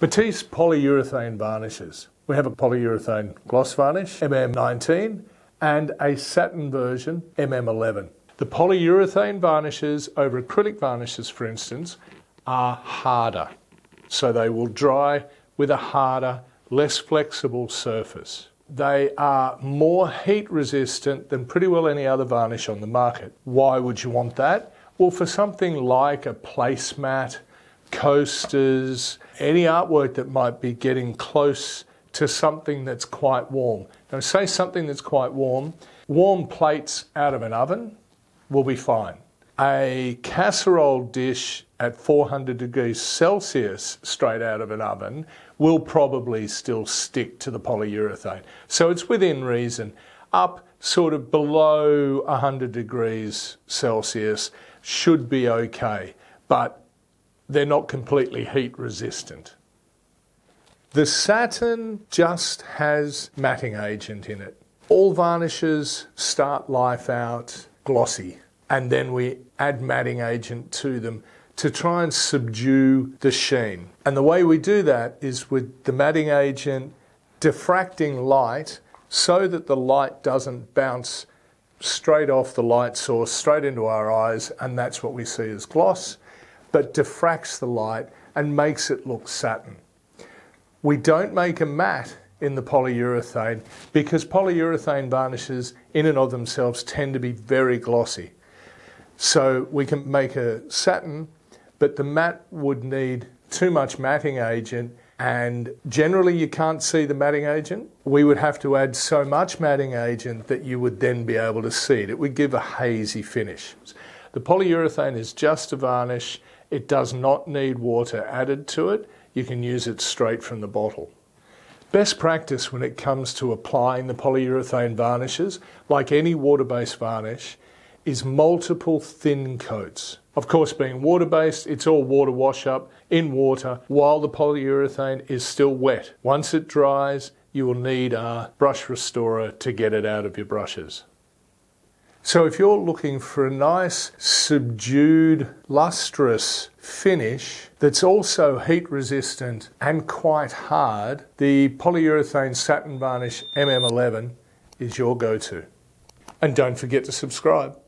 Matisse polyurethane varnishes. We have a polyurethane gloss varnish, MM19, and a satin version, MM11. The polyurethane varnishes over acrylic varnishes, for instance, are harder. So they will dry with a harder, less flexible surface. They are more heat resistant than pretty well any other varnish on the market. Why would you want that? Well, for something like a placemat, coasters, any artwork that might be getting close to something that's quite warm. Now, say something that's quite warm, warm plates out of an oven will be fine. A casserole dish at 400 degrees Celsius straight out of an oven will probably still stick to the polyurethane. So it's within reason. Up sort of below 100 degrees Celsius should be okay, but they're not completely heat resistant. The satin just has matting agent in it. All varnishes start life out glossy, and then we add matting agent to them to try and subdue the sheen. And the way we do that is with the matting agent diffracting light so that the light doesn't bounce straight off the light source, straight into our eyes, and that's what we see as gloss, but diffracts the light and makes it look satin. We don't make a matte in the polyurethane because polyurethane varnishes in and of themselves tend to be very glossy. So we can make a satin, but the matte would need too much matting agent, and generally you can't see the matting agent. We would have to add so much matting agent that you would then be able to see it. It would give a hazy finish. The polyurethane is just a varnish. It does not need water added to it. You can use it straight from the bottle. Best practice when it comes to applying the polyurethane varnishes, like any water-based varnish, is multiple thin coats. Of course, being water-based, it's all water wash-up in water while the polyurethane is still wet. Once it dries, you will need a brush restorer to get it out of your brushes. So if you're looking for a nice, subdued, lustrous finish that's also heat resistant and quite hard, the Polyurethane Satin Varnish MM11 is your go-to. And don't forget to subscribe.